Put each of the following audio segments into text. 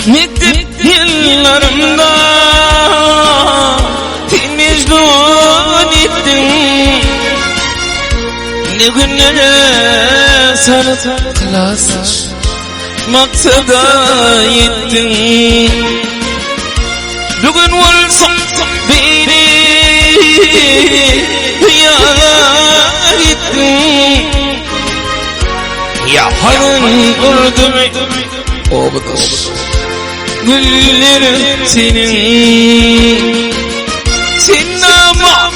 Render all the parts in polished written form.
Mektep yıllarımda Mecnun ettin. Ne günlere sarıp klasır maksada yettin. Bugün olsa beni yar ettin. Yaparın vurdum o budur güllerin senin. Sinama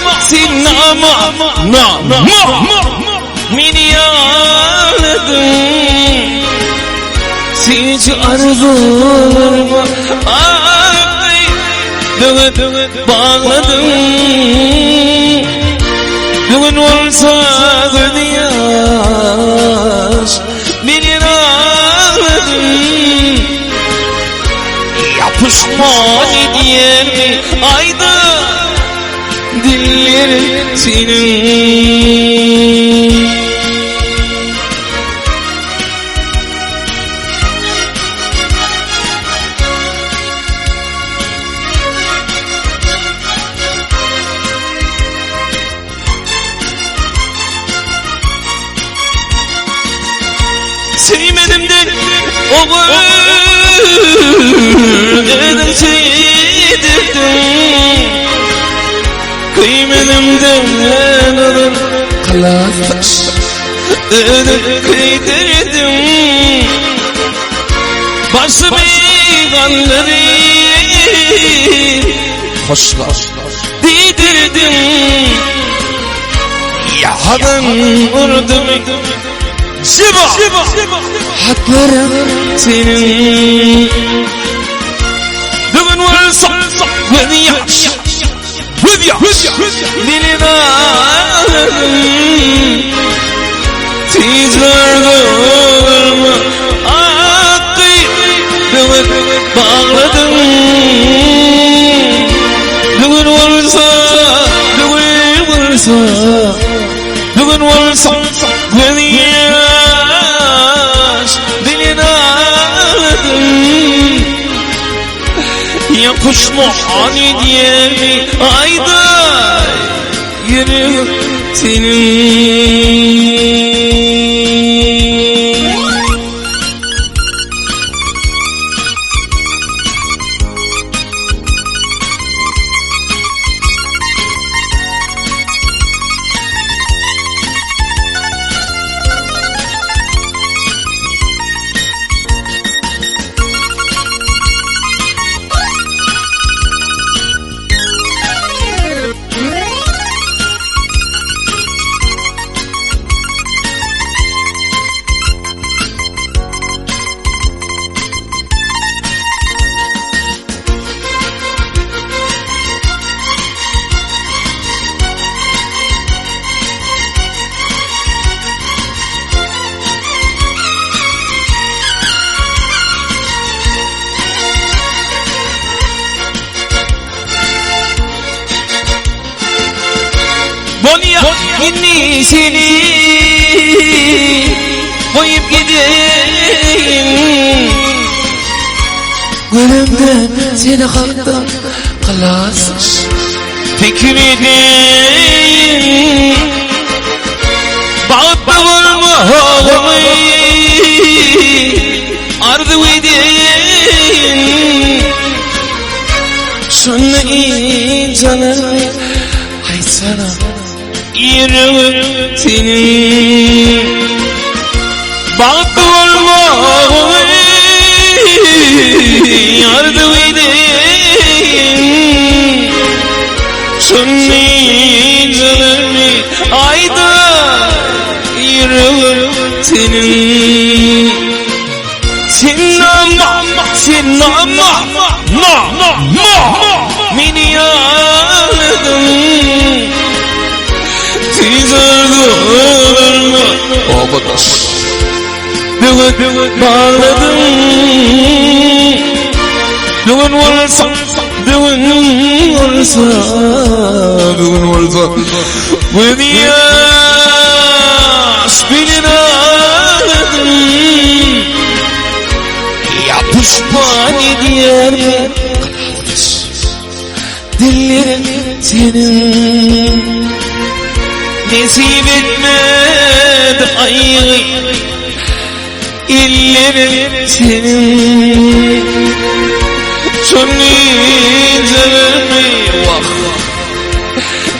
beni yağladın. Hiç arzularıma ay dövüp bağladın. Bugün olsa yaş beni ağladın. Yapışman ediyor mi ayda dillerin senin. Sevmedim de o gönlümden sevdirdim. Kıymedim olur kalas ödüm kıydirdim. Başımı kanları hoşlar didirdim. Yalan vurdum Ziba haklarım senin. Bugün varsa beni yaş beni ağladın. Tizlerimi akıyıp bağladın. Bugün varsa bugün varsa beni yaş beni ağladın. Yapışma hani diye mi ayda yürü senin. Bonya inni seni koyup gideyim. Gönlümden seni kaldım kalasız fikri değil. Bağıp bağırma havamı ardı edeyim. Sonra insanı hay sana yürü senin. Bağıp olma yardım edeyim. Sünnilerimi ayda yürü senin. Sinama beni yağladın. Tizlerimi o kadar dövüp bağladın. Bugün olsa beni yaş beni ağladın. Pişman ediyor dillerim senin. Nesip etmedi ayrı illerim senin. Sonunca vermeyi vah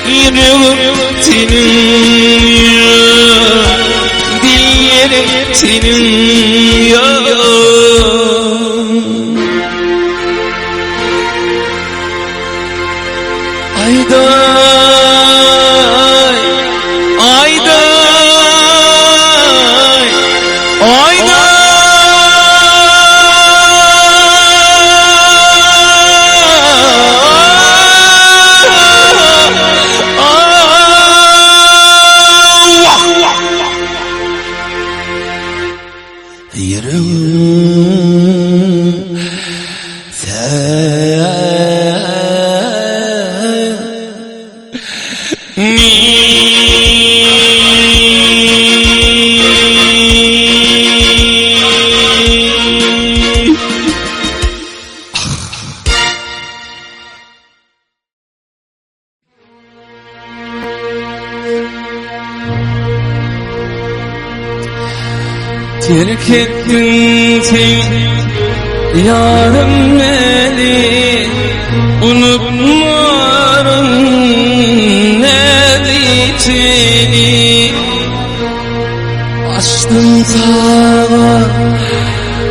yüreğim senin. Dillerim senin ya. Ayday, ayday, ayday. Yüreğim sen. Terk ettin sen yarım beni, unutmarım ne biteni. Açtın tava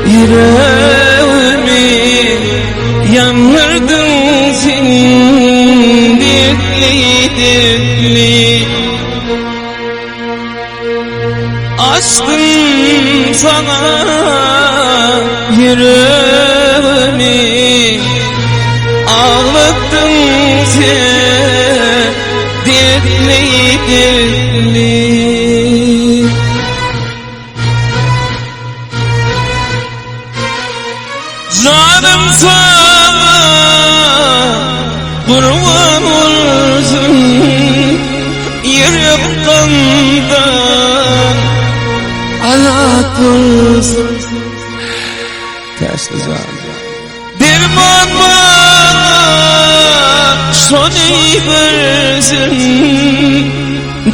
yüreğimi, yandırdın sen dikli dikli. Açtım sana yüreğimi, ağlattın sen dikli dikli. Canım sana kurban olsun, yürüp kandan alat olsun. Derman bana sonu versin,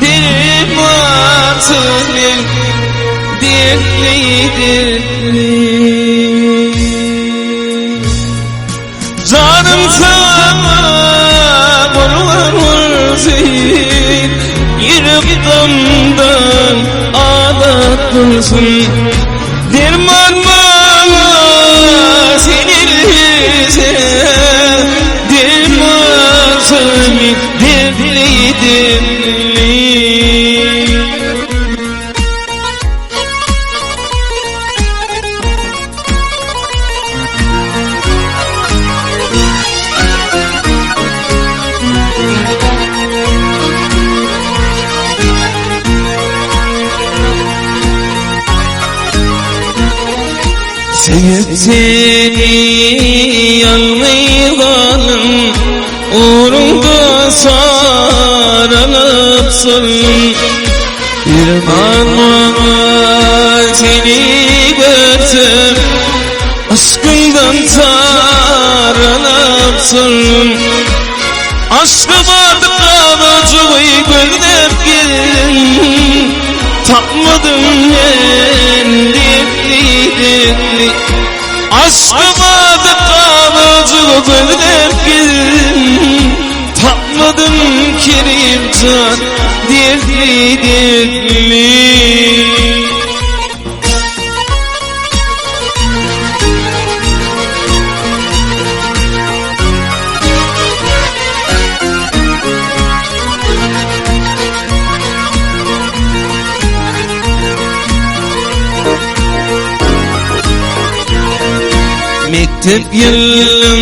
derman senin dikli dikli. Canım sana kurban olsun, yürüp damdan alat olsun. Derman bana senin güzel, derman senin dikli dikli. Sevip seni yanmayalım, uğrunda sarılıpsın. Bir anlama seni görsem, aşkından sarılıpsın. Aşkıma kalıcığı gözlep gelin, takmadım ben dikli dikli. Aşkıma kalıcığı gözlep gelin, takmadım kerimcan dikli dikli. Mektep yılın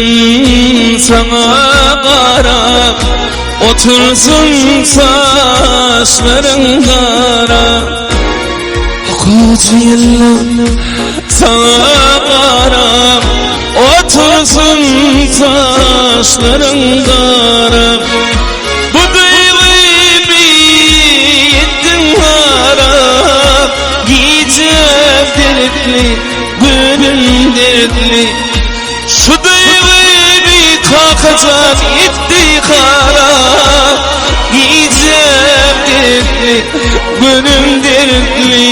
sana karab, otursun saçların kara. Koca yılın sana karab, otursun saçların kara. Bu duyguyu ettin harap, giyeceğim dertli gönül dertli. Şu duyguyu takacak iftihara, diyeceğim dertli, gönlüm dertli.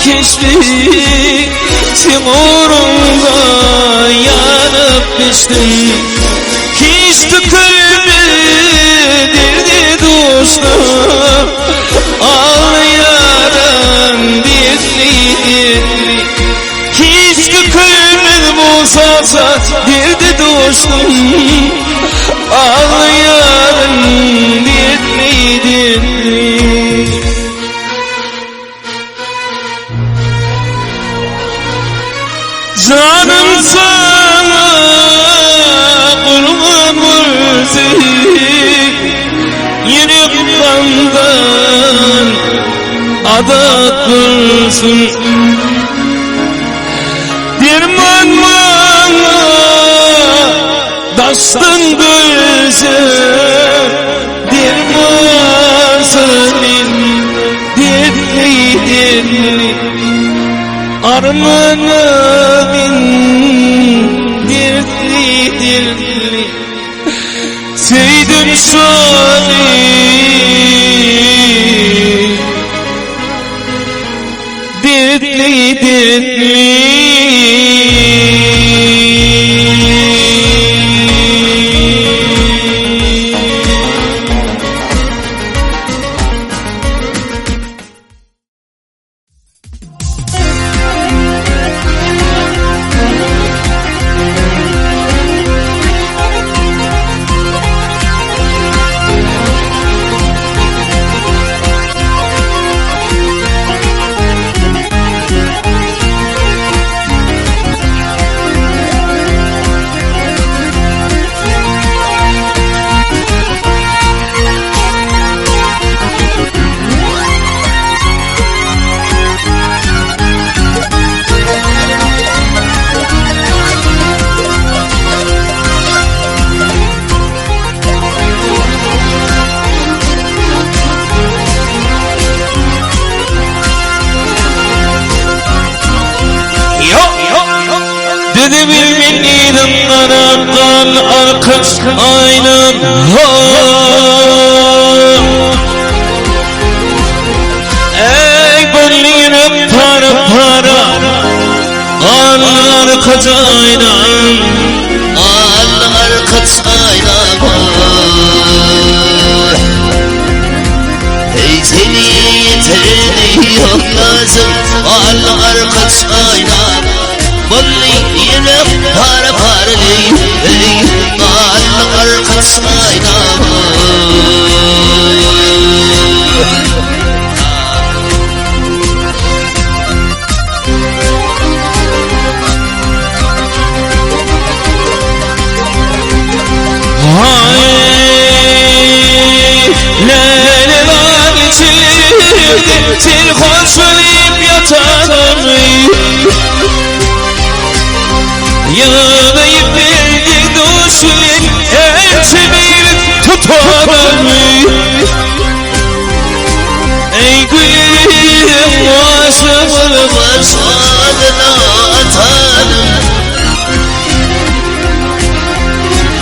Keşfettim uğrunda yanıp düştüm. Kişti kalbi derdi dostum, ağlayaram dertli dertli. Kişti kalbi bozarsa derdi dostum, ağlayaram dertli dertli. Canım sana kurban olsun, yürek kandan adat bulsun. Derman bana dastan gözüm, derman senin dertli dertli. Armanımın dertli dertli. Sevdim seni dertli dertli. Dedi bilmedim karakal arkadaş aynam. Ey gönlüne para para al arkadaş aynam, al arkadaş aynam. Ey seni yeterli yok lazım, al arkadaş aynam. Vallahi yine para para ey Allah arkasına Lele var içimde hoş verip yatarım. Yanayıp verdik düşün elçimir tutarım. Ey gülüm başımı başına atarım.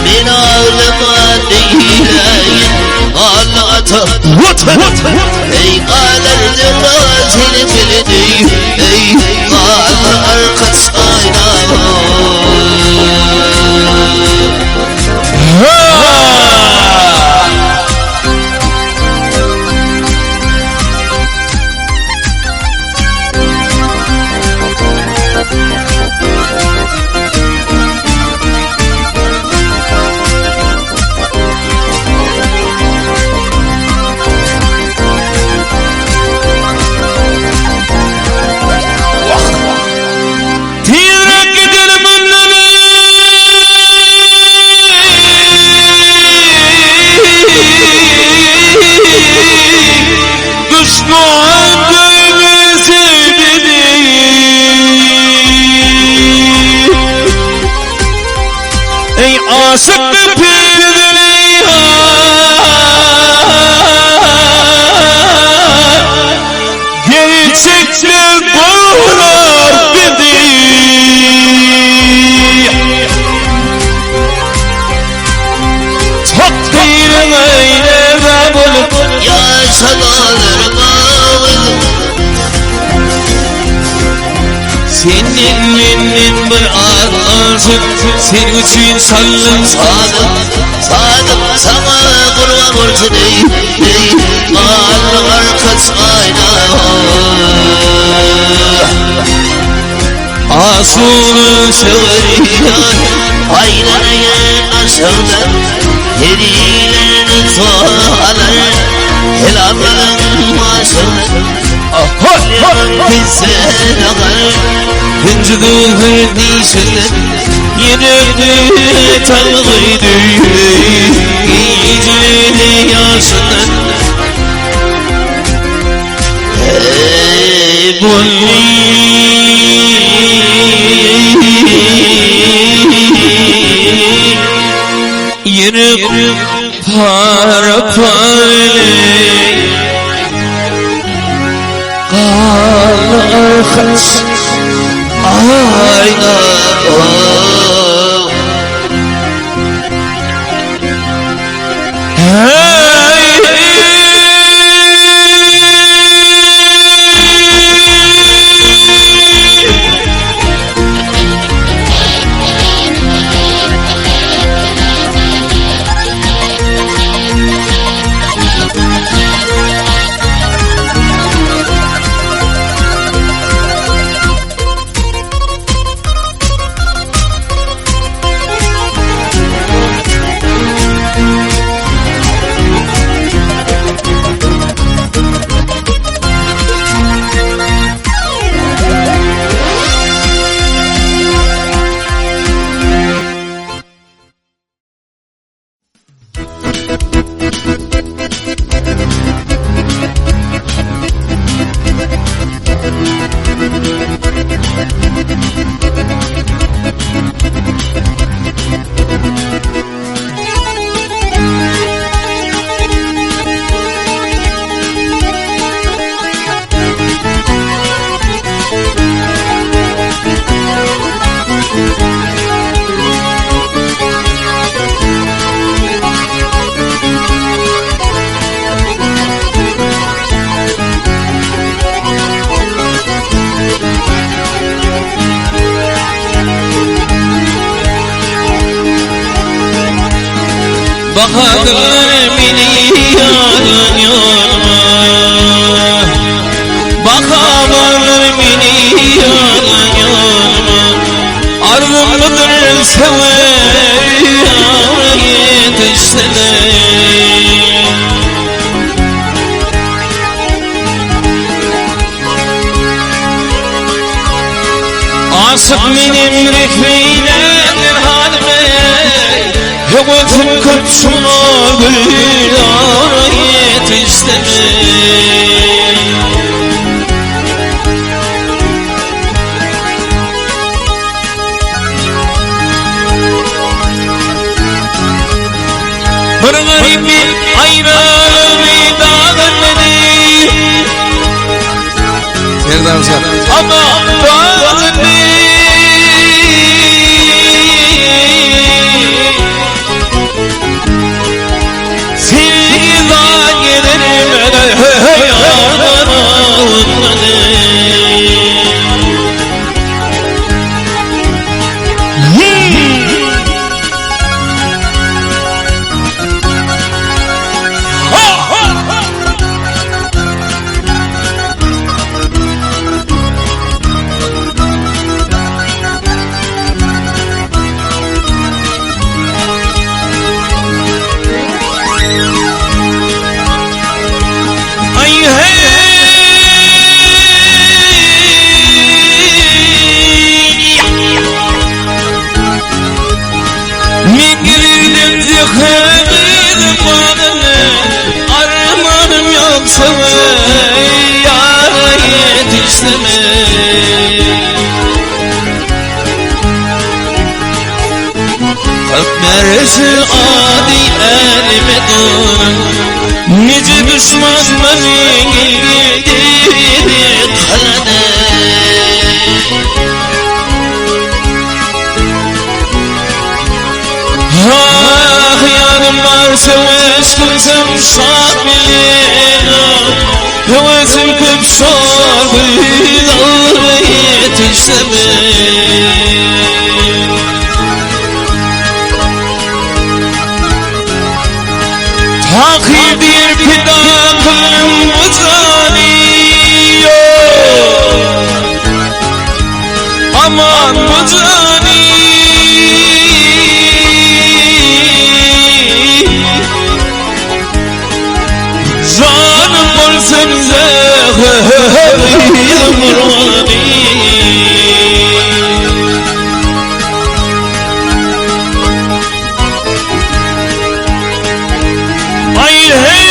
Ben ağlama değilim ağlata ey ağlardım seni bildim. Ey ağlar arkasına sadalarım ağladım. Senin benim bir arzum, senin için saldım Sadım, sadım sana kurban olsun ey, ey ağlar kaç ayna. Asulu Severiyar aynaya aşağıdan yerilerini tuğalar helallerin aşağıdan bizden akar hıncıdı hırdişinden yine tanrıydı iyicili yaşından ey yürü para Kal kaç ayna Bakadın beni yarın yorma Bakadın beni yarın yorma Ardımdır sever yetişsene Aşık benim refeyler halime Hıvıtım kapsuna güllar yetişteme Bir garibin ayrılığı dağılmadı Nereden sen? ama dağılmadı Armanım yoksa yara yetişsene Kalp neresi adi elime dur Nice düşmanların girdi kalene Ah yarım varsa eşkınsam sabir bir fida kılım bu cani. Aman bu cani. Canım bolsanıza Nurani. Ay hey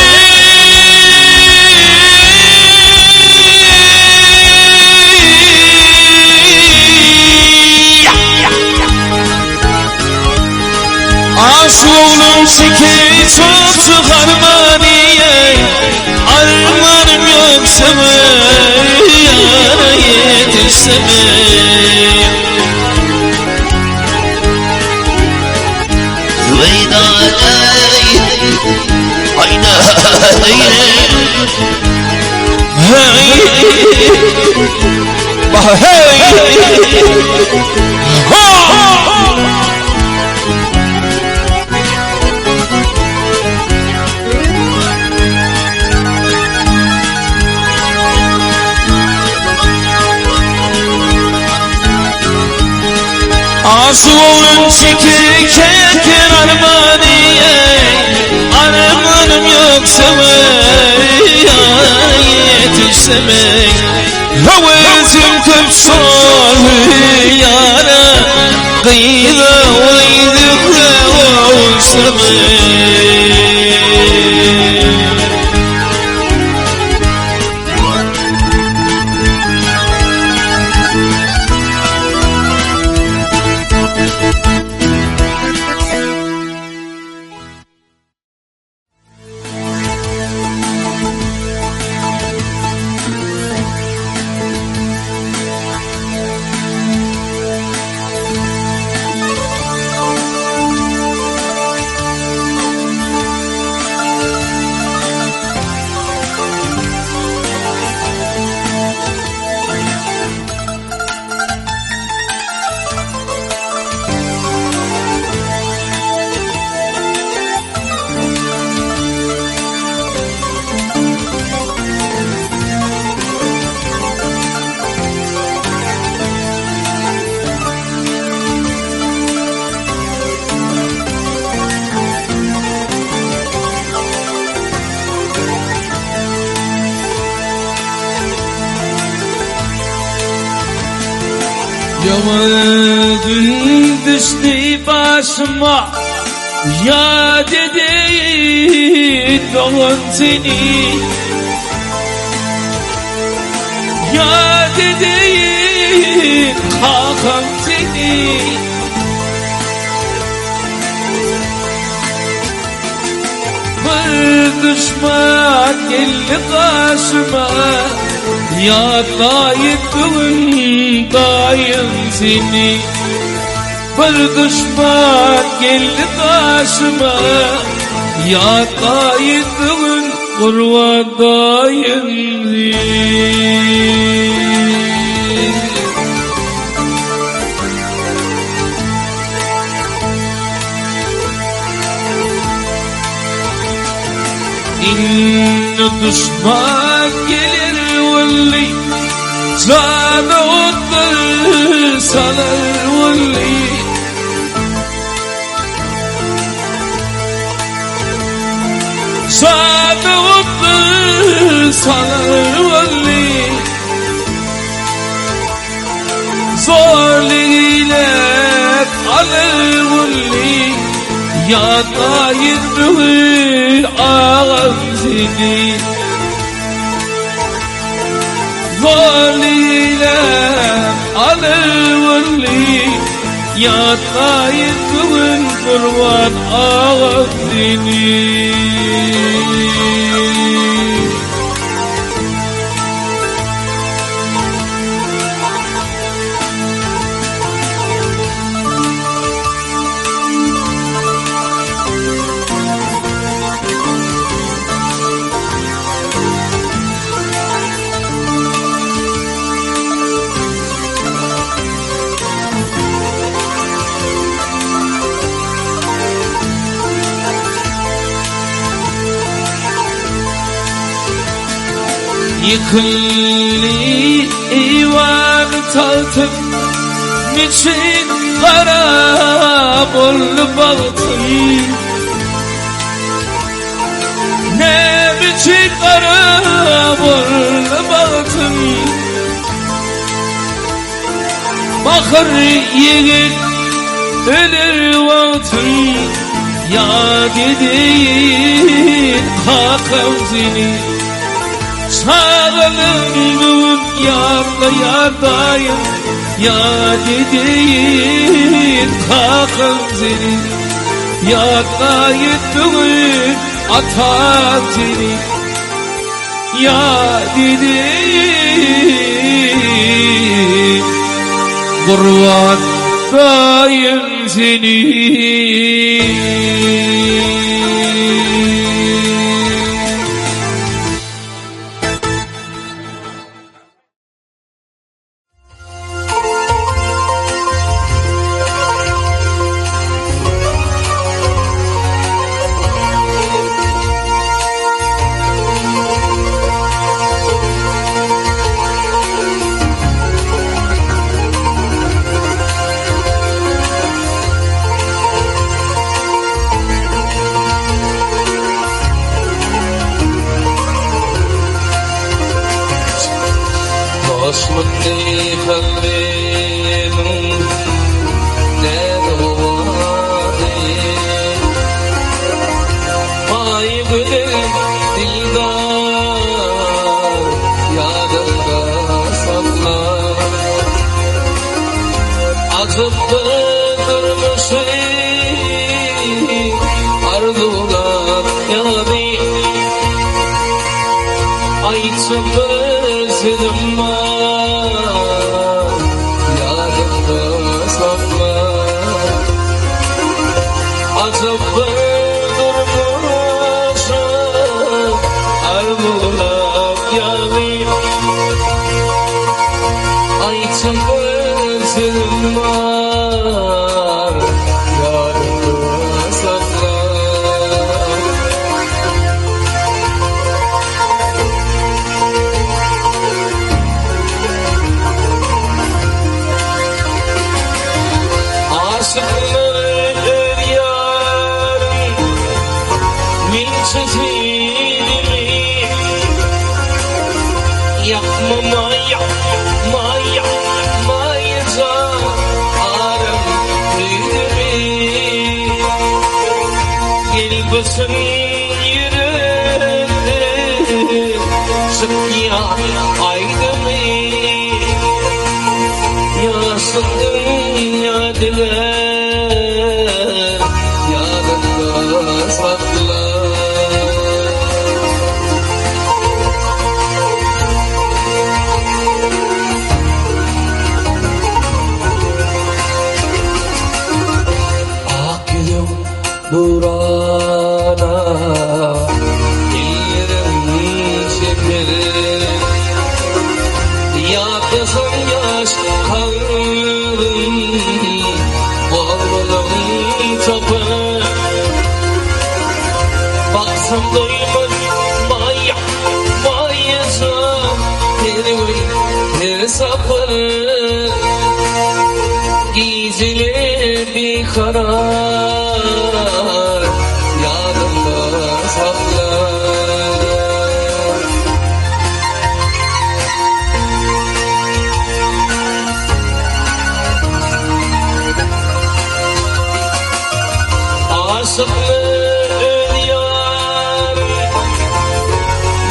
aşk oğlum şekeri çok çıkar maniye. Armanım yoksa mı yara yetişse mi? Veydaney ayna aşk oğlum çekirken armaniye. Armanım yoksa mı yara yetişse mi? Hevesim kıp soru yara kıyıda vaydıkla olsa mı? Yaman gün düştü başıma, ya dedi doğan seni, ya dedi kakam seni. Bir düşman geldi karşıma, ya dayıttın dayım seni. Bir düşman geldi karşıma, ya dayıttın kurban dayım seni. İnne düşman gelir valli, sana otlar salar valli. Sana otlar salar valli. Zorluğuyla alır valli, ya dayıttın ağam seni. Zorluğuyla alır valli, ya dayıttın kurban ağam seni. Yıkıllı var tahtım için kara bollu baktım. Ne biçim kara bollu baktım. Bakır yiğit ölür vaktim. Ya gidin kakam seni. Sağlığımın yarda yardayım. Ya gidin kakam seni. Yardayım bugün atam seni. Ya gidin kurban seni. Osmanlı kalbim ne duvarı Ay gülüm dildar yadımda sakla Atıp durmuşum arzular yani Ay çöpürsün yadımda sakla Atıp durmuşum arzular yani Ay çöpürsün yadımda sakla Basın yürüdü sık ya aydımı Yasın ya diler yadında sakla Ah gülüm Nurana yerim şeker Yakasam yaş kalırım Bağlarım tapar Baksam doymaz maya mayacağım Her sapar Gizli bir karar Yadımda sakla Aşıkların yarı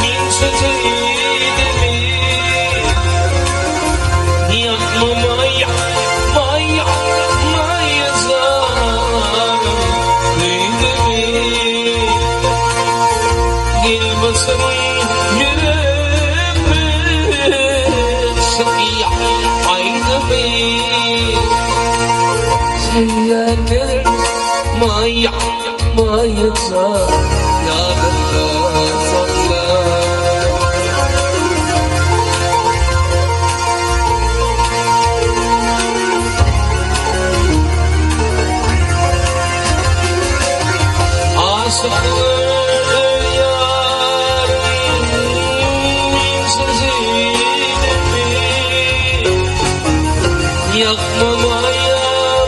Min sözüydü mi Yapma maya Gilbasın yüreğimi Sıkıya aydımı Sevyenler mayasa Yadında sakla Aşıklar yarım Yakma maya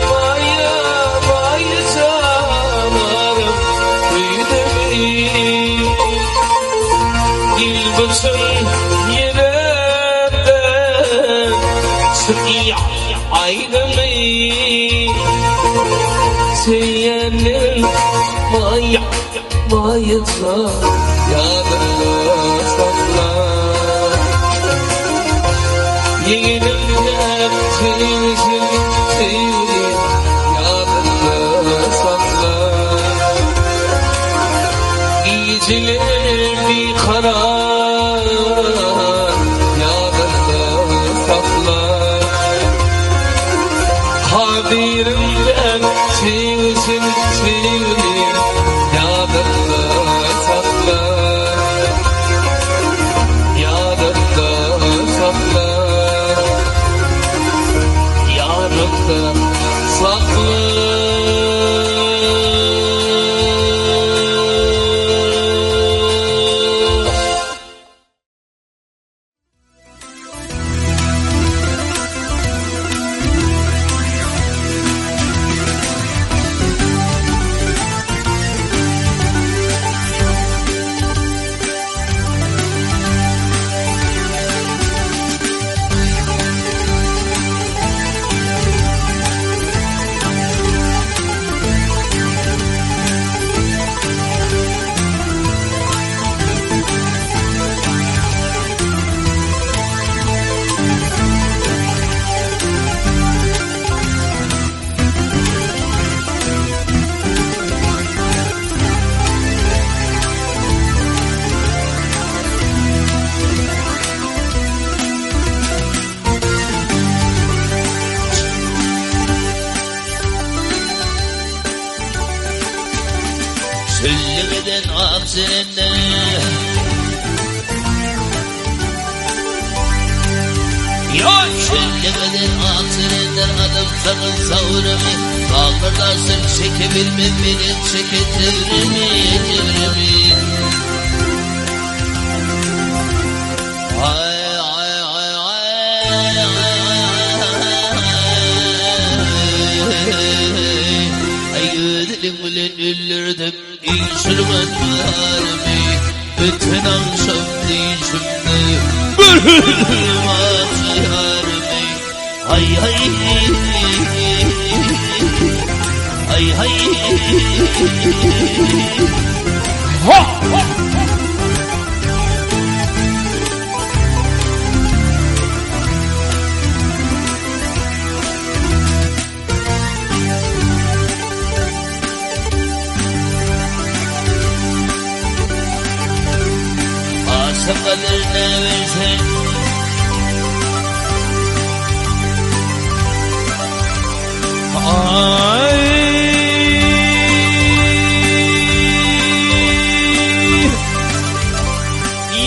maya maya canarım Kıydemi Dilbaşım yeremden Sıkıya aydemi Seyyenin maya mayıta Yadını sakla Yeğenimden sevdim Yadını sakla Geceler bir karar Yadını sakla Kabirimden sevdim Yadını sakla Yadını sakla Yadını sakla Söylemeden akseninde Söylemeden akseninden adım sakın savrimi Dağlarda sırt çekebilmem benim çeketirimi Ay ay ay ay Ay gözlerim ulen öldürdüm İnşirmen harbi Bütün akşam değişimde Bülbülüm harbi Ay ay Ay ay Ha! Asım kaderine versen Ay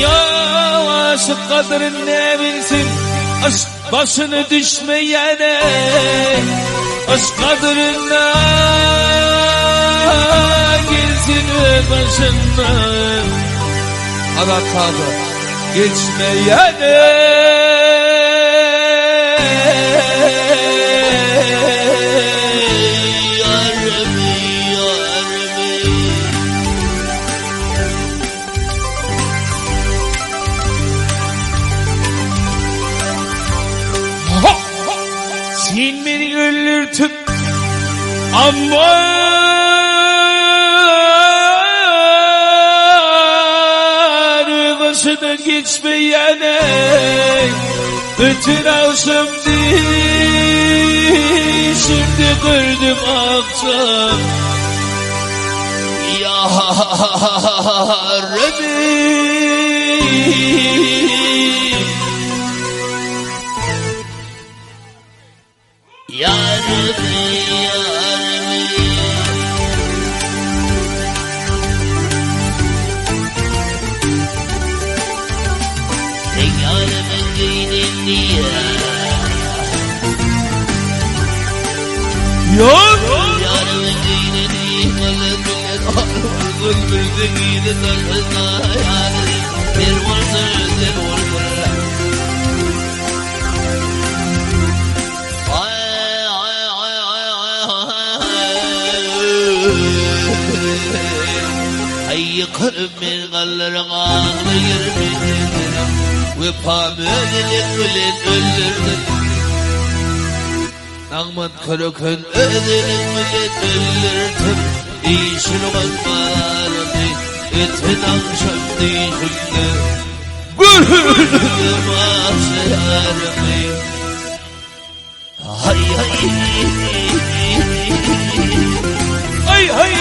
Ya aşık kadrin ne bilsin Aşk başını düşmeyene Aşk kadrine girsin başına Arakadı geçmeyene Sen beni öldürdün ama başına geçmeyene bütün akşam değil şimdi gördüm akşam Ya Rabbi Ya Rabbi Ya Rabbi Tekrarımın giyinin diye Yok Yarımın giyinin diye Malın millet ağrımızın Bildi giydi sarfına yarın Bir varsın من kalların ağlı girmedirim ve pamölünün ölen öldürdüm Nağmat körükün ödenin ölen öldürdüm İşin olmalarını etin akşam değişimde Gülüm ağzılarımı Hay hay Hay hay.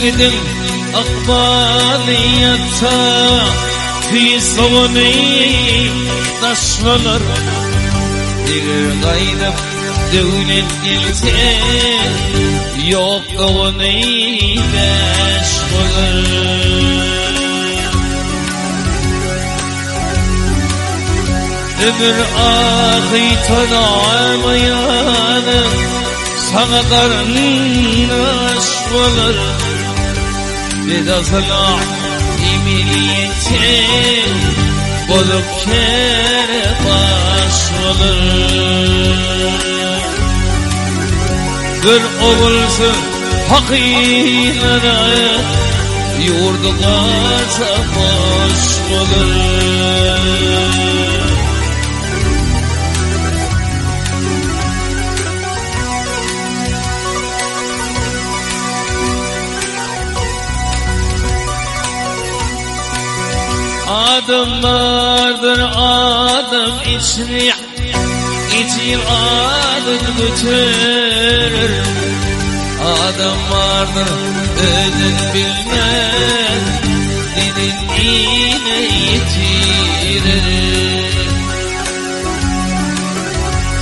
Yiğidin akbaliyata fi savuni taşlanır Bir gaydap devlet gelse yok kavuni beş bulur Ömür ahi tanamayanı sana karınlaş bulur Bedazıla emniyete bulup kere baş bulur Bir oğulsun hakîlere yurdu gaza boş bulur Adımlardır adım içri İçir adım götürür Adımlardır ödün bilmez Dinin iğne yitirir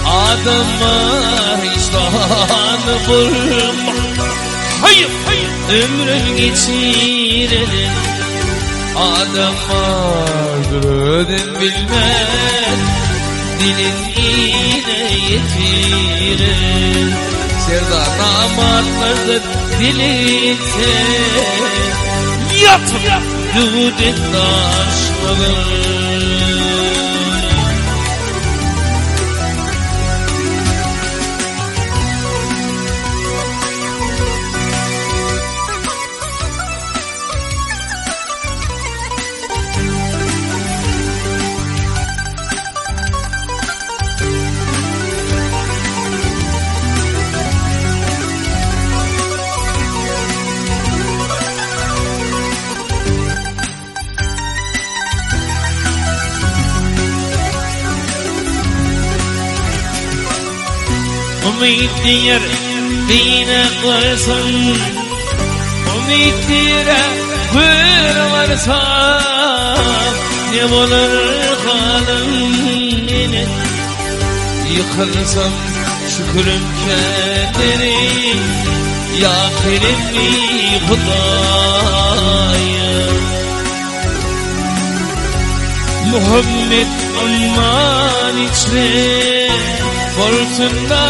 Adımlar iştahını bulma Hayır ömrün geçirir Adamlar ödün bilmez Dilin iğne yetirir Sevda namatlardır dilinde Yatıp düdük taş olur Umid yer dine koysan, umid dire bir varsam, ne olur halim yine. Yıkılsam şükürüm kendini, ya kerimli Hudayım. Muhammed aman içre, bolsun da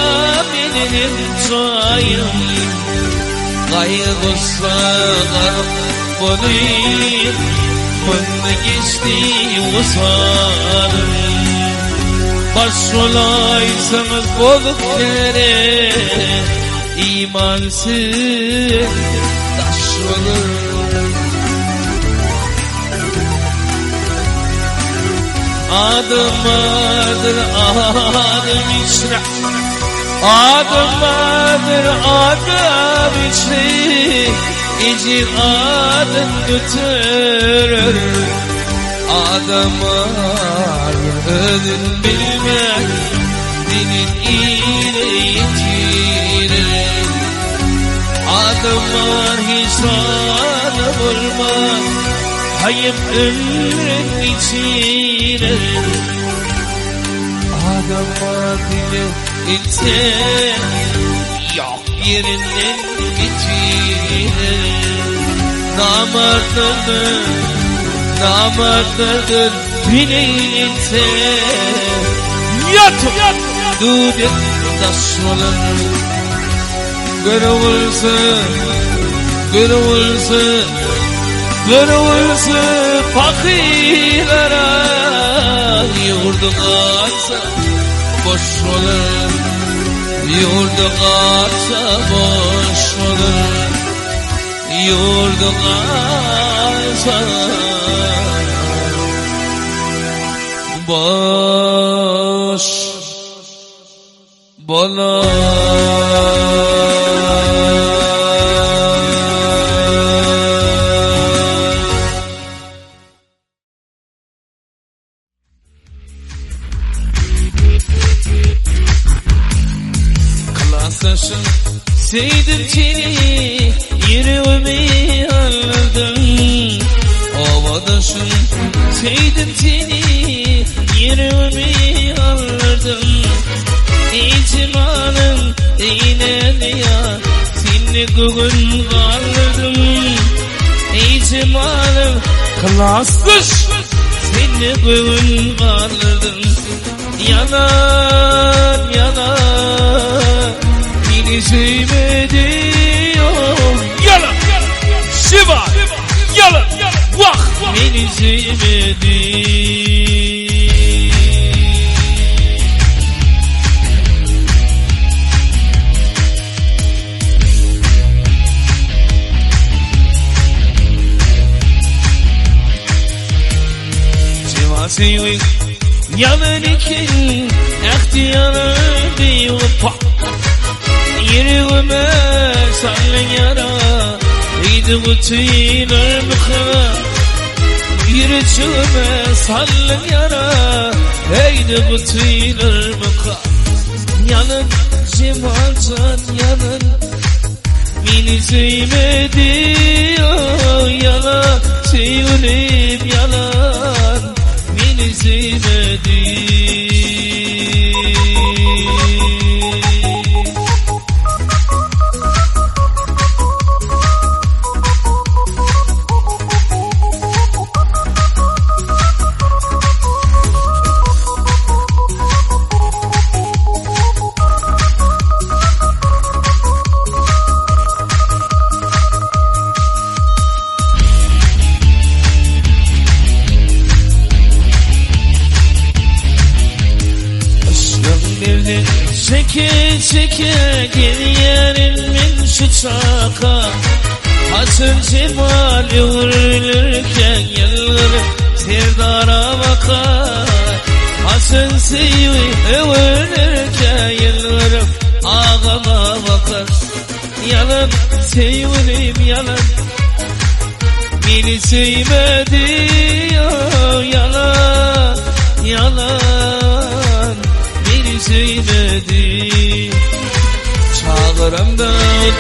benim çayım. Kaygısa garip bulayım, bana geçti usarım. Başrolaysanız bolup kere, imansız taş olur. Adım adır adım içre, adım adır adım içre, icir adım götürür. Adım adır ödün bilmez, dinin ile yitirir. Adımlar hisanı bulmaz, hayıp ömrün içine. Adamlar dili ilse, yok yerinden bitirir. Namardadır, namardadır bilinse. Yatıp dudet taş olur. Görülse fakirlere, yurdun atsa boş olur. Yurdun atsa boş olur. Yurdun atsa boş olur. Klaslaşın sevdim seni, yüreğimi anladım. Ovadaşın sevdim seni, yüreğimi anladım. İtimanım değinen ya, seni bugün anladım. İtimanım klaslaş, seni bugün anladım. Yanar yanar, beni sevmedi yok. Yalan, şiva, yalan, vah, beni sevmedi. Şiva sevmek yalan iken, ihtiyarı bir vapa. Yüreğime sallan yara, iydi bu tüyler mıkra. Yüreğime sallan yara, iydi bu tüyler mıkra. Yalan cemalcan yalan, beni sevmedi oh, yalan sevdim yalan, beni sevmedi. Çeke çeke geriyerin min şu çaka, hasın cemal yürürken yılları serdara bakar. Hasın sevi övünürken yıllarım ağama bakar. Yalan sevdim yalan, beni sevmedi oh, yalan yalan, beni sevmedi. Bağrımda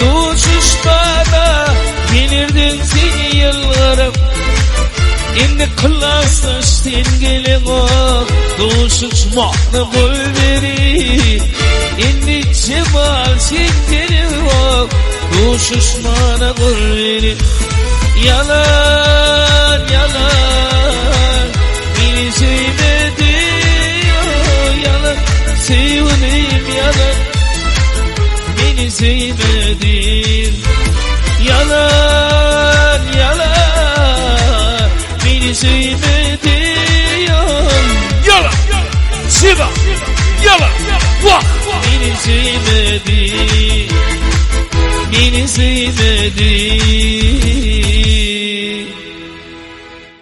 duşuşmada gelirdin seni yıllarım. Endi kılaslaştın gelin o duşuşmakını koy veri. Endi cemal çektirin o duşuşmana koy veri. Yalan yalan beni sevmedi, yalan sevdim yalan beni sevmedin. Yalan yalan beni sevmedin. Yalan, Siva, yalan, vah. Beni sevmedin, beni sevmedin.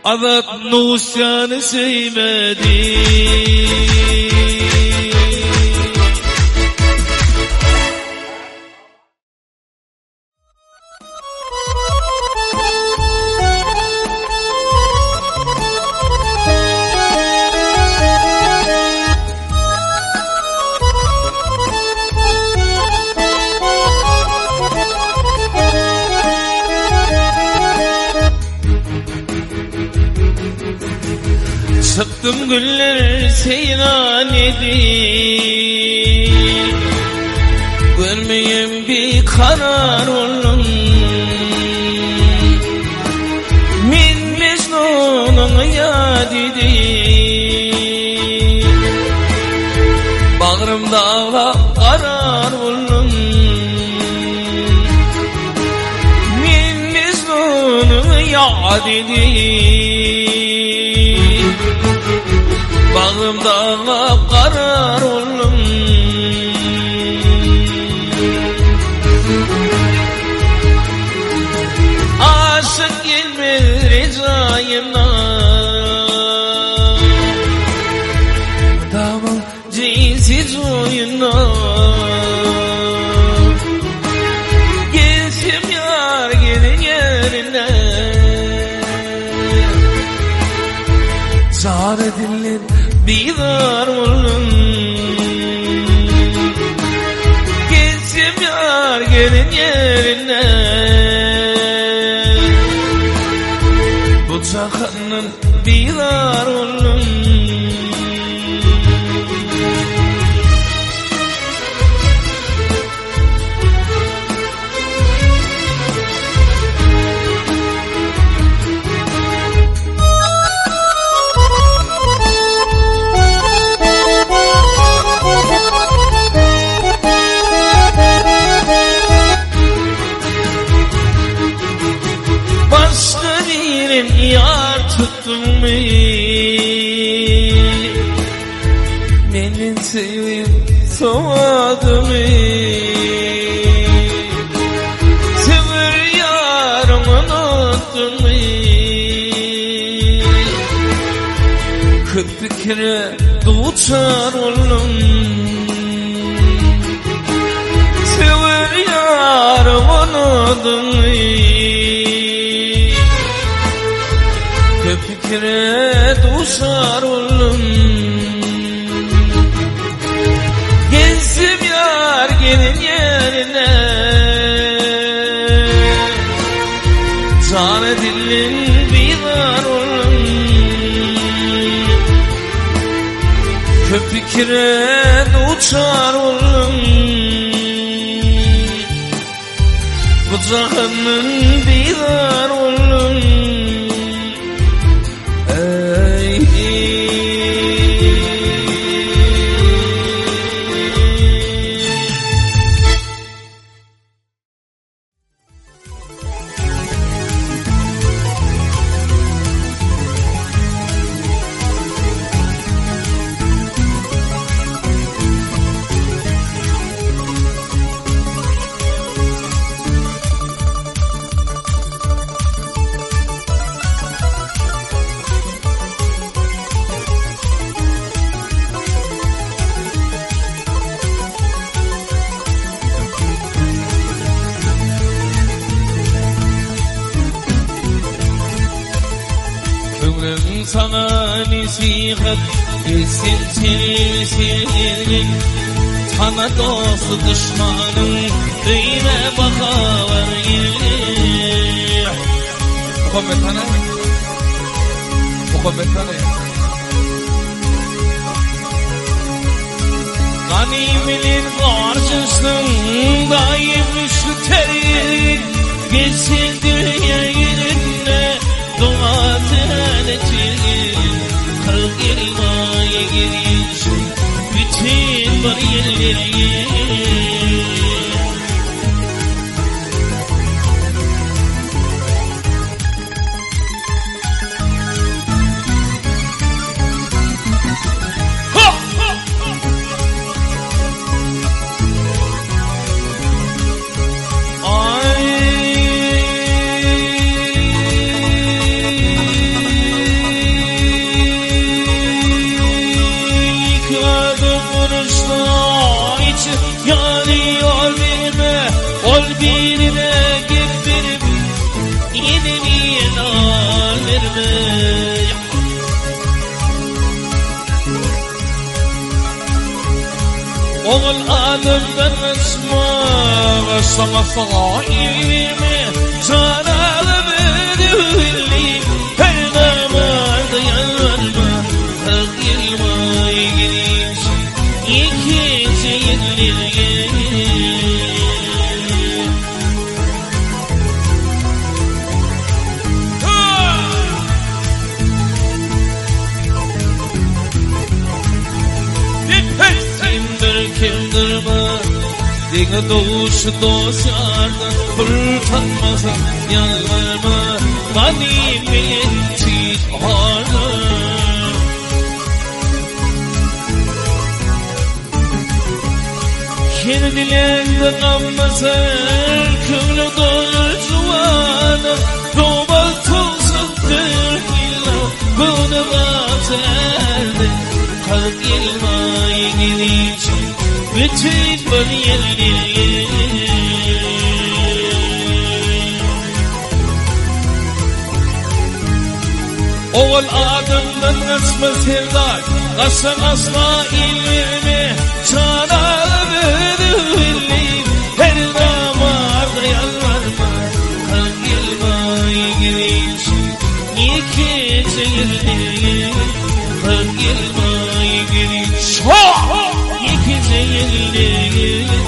Azat Nusyan'ı sevmedin. Sıktım güller seyran edip, görmeyen bir karar oldum. Min Mecnun'un yad edip, bağrımda karar oldum. Min Mecnun'un yad edip, bağrımda karar oldum. Aşık gelmez ricayına, damın cinsiz oyuna. Gelsim yar gelin yerine, zar edilir didar oldum. Gelsim yar gelin yerine, bu cahanın didar oldum. Yar tuttun mu benim sevim soğudu mu? Sever yarım unuttun mu? Kırk fikre duçar oldum. Sever yarım unuttun mu? Fikre duşar oldum. Gezdim yar gelin yerine, can edilin bidar oldum. Köp fikre duşar oldum. Bu cahanın bidar oldum. sana nasihat Bilsin senin sana dostu düşmanın Düğme bakavar gelir Muhammed Han'a Ganimenin karşısında yemişli terin Gelsin dünya yerine dua tenetin 40 yılmaya girişin bütün bariyerleri Oğul adımdan ısmağ sana failimi Zaralı bedüveli her damarda yanarma 40 yılmaya girişin ikinci yılları Dine doğuşu dosardan kurtarmasa yalvarma Ganimenin tiharı Kendilerde kalmasa kıvrı doğur cuvanı Doğal tozundur illa bunu batardı 40 yılmaya gidecek bütün bariyerleri Oğul adımdan nasma sevdar Kasım asla ilmi Çanağı bedüvelliyim her damarda yalvarma 40 yılmaya girişin ikinci yılları 40 yılmaya girişin İkinci yılları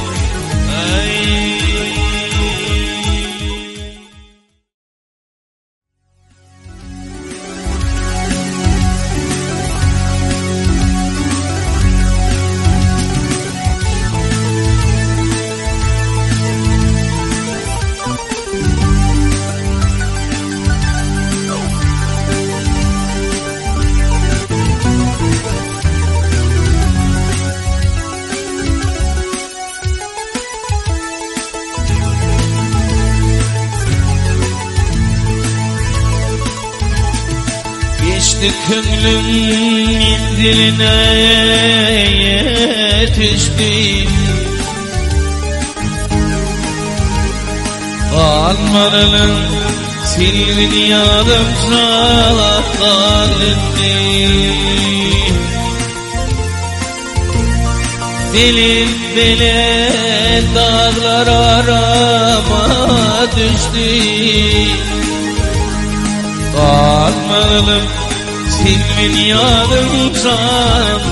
Könlüm diline yetişti Almanın silvin yadım salaklar etti Dilim bile dağlar arama düştü Almanın Silmin yadım sandalinni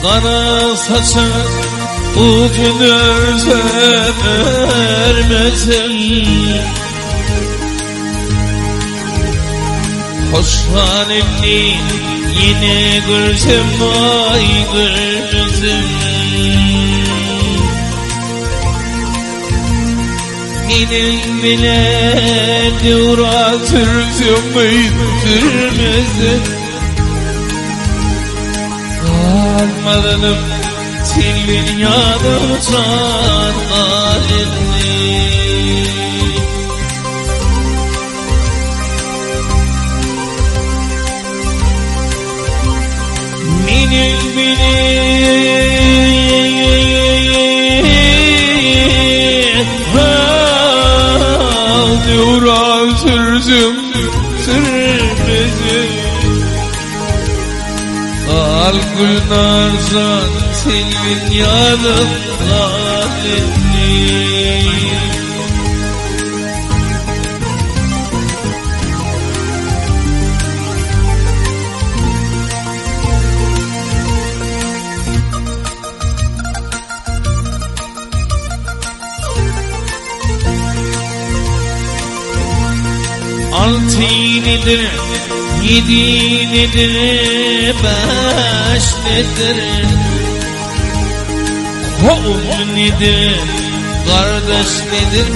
Kana saçın ucunu vermesin Hoş halimni yine görsem vay görsem Benim bile dura sürsem sürmezdim Almadım silvin yadım sandalinni Benim bile üzüm sürmezim. Al Gülnaz'dan Selin yanım zalimli. Altı nedir, yedi nedir, beş nedir? Oğul nedir, kardeş nedir?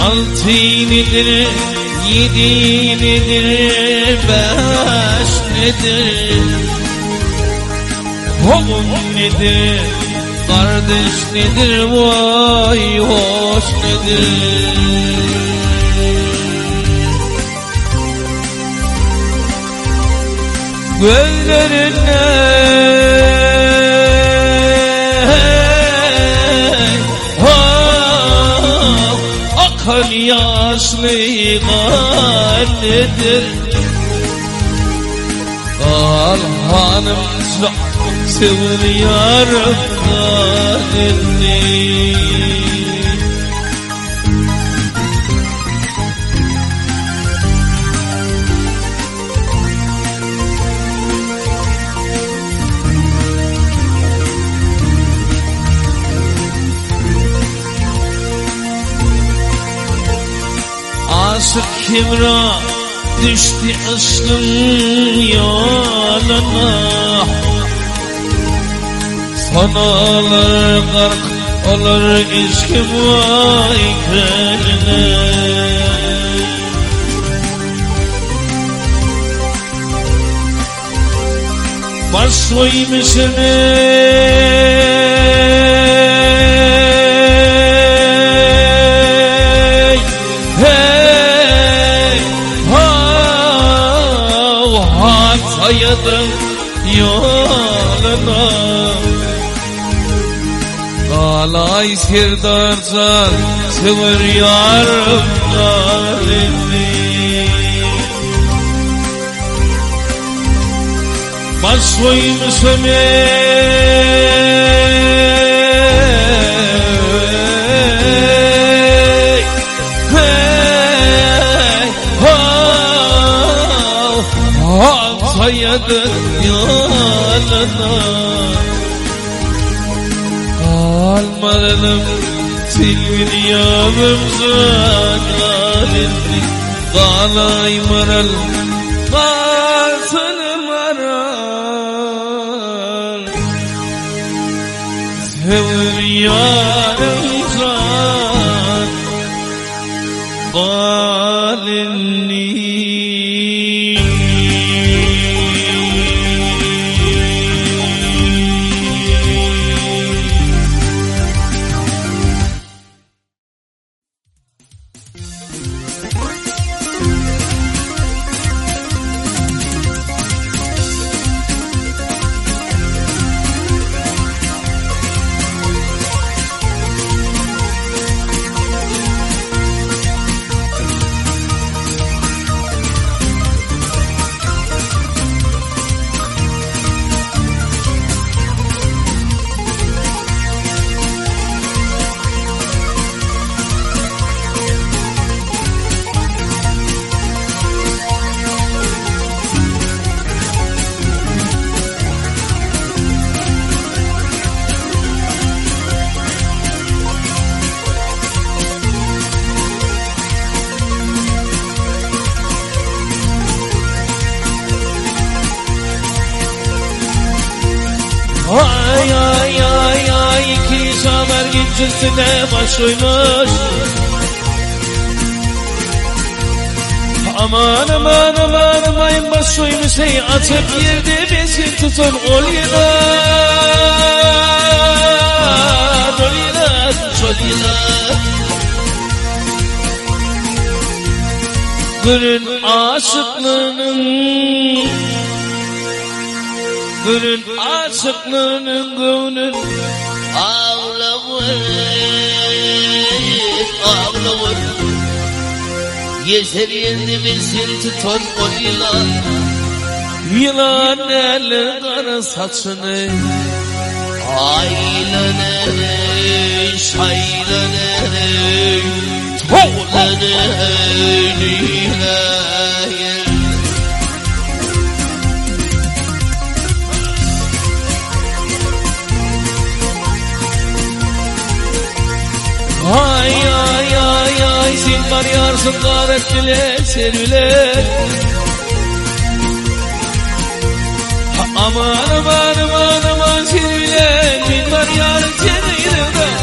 Altı nedir, yedi nedir, beş nedir? Oğul nedir, kardeş nedir, vay hoş nedir? Gözlerine akar yaşlı nedir? Al hanım çok sevir yarım halini. Aşık kimra düştü aşkın yoluna, sanalar gark olur işkim vay kendine. Başlaymışım hayatın yoluna. Alay sirdarcan sıvır yarım halini. Başlaymışım hayatın yoluna. Almadım silvin yavımızın halini. Kalay maral kalsın maral, sevir yarımızın halini. zincirine baş koymuş. Aman aman aman aman baş koymuş ey atıp yerde bezi tutun olilar olilar Çoliler Gönül aşıklığının Gönül aşıklığının gönül ağlıyor ağlıyor Yeter yendiğimizin tutan oliler Yılan eli kara saçını Aylene şaylene Toğlene nileye Ay ay ay ay zingar yarsın garetliler serviler Aman aman aman aman serviler zingar yarsın serviler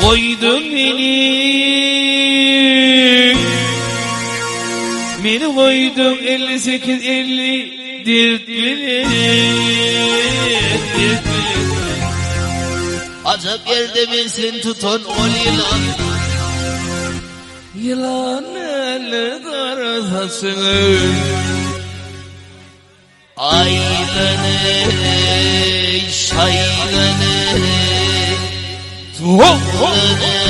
Koydum beni koydum 58-50 dirtleri Acap yerde misin tutan oliler Yılan eli darasını Aylene şaylene Toğlene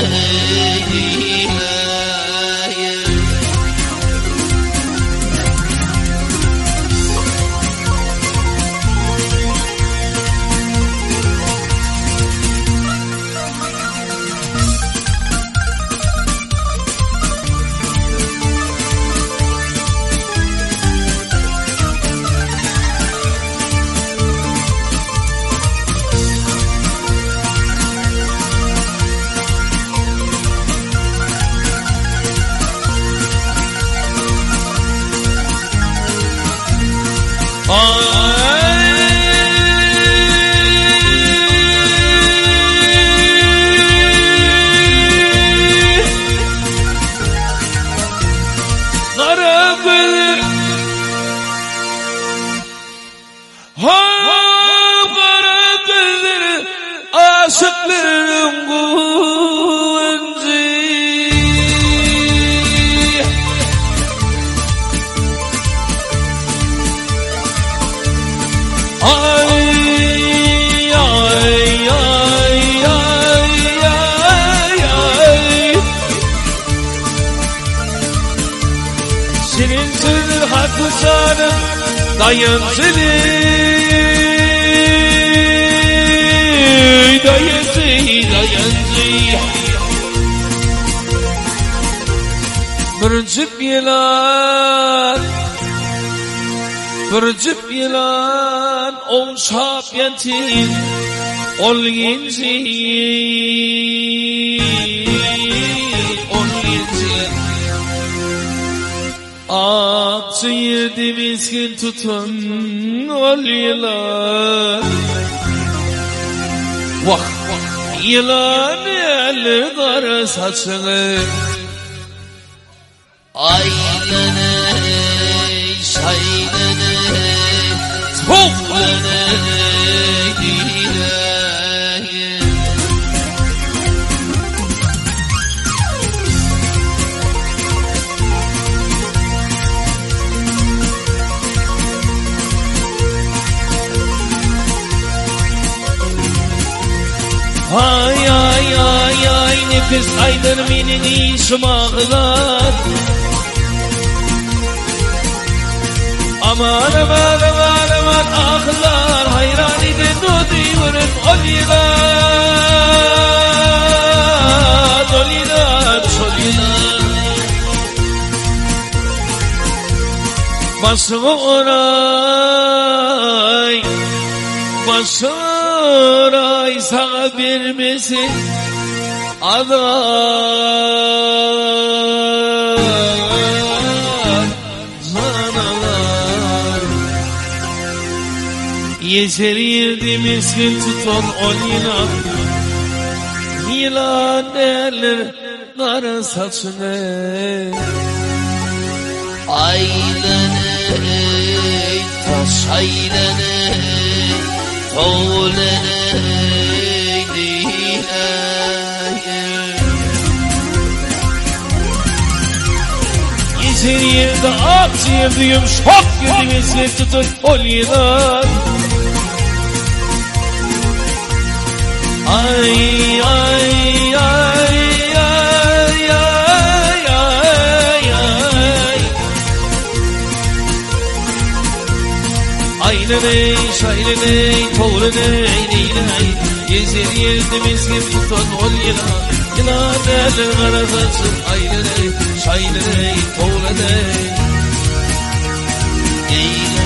nileye Aşıkların güvenci Ay ay ay ay ay ay Senin sözün haklı canım dayın senin dayandı Bir cüp yılan Olşap yentin Ol yenci Akçı yedi miskin tutun Ol yılan Vah yılan eli kara saçını Aylene şaylene Toğlene nileye Ay ay ay ay nefes aydır benim işim ağlar Aman aman aman aman ağlar hayran edin o diyorum olilar olilar olilar Başımı oray Başıray sana vermesin adam Yeter yerdi miskin tutan ol yılan. Yılan derler kara saçını. Aylene taş aylene toğlene dine. Yeter yerde at yerde yumuşak yerdi miskin tutan ol yılan. Ay ay ay ay ay ay ay. Ayneney şayneney toğleney neyney. Gezer yerde miskin tutan ol yılan. Yılan derler kara saçın. Ayneney şayneney toğleney neyney.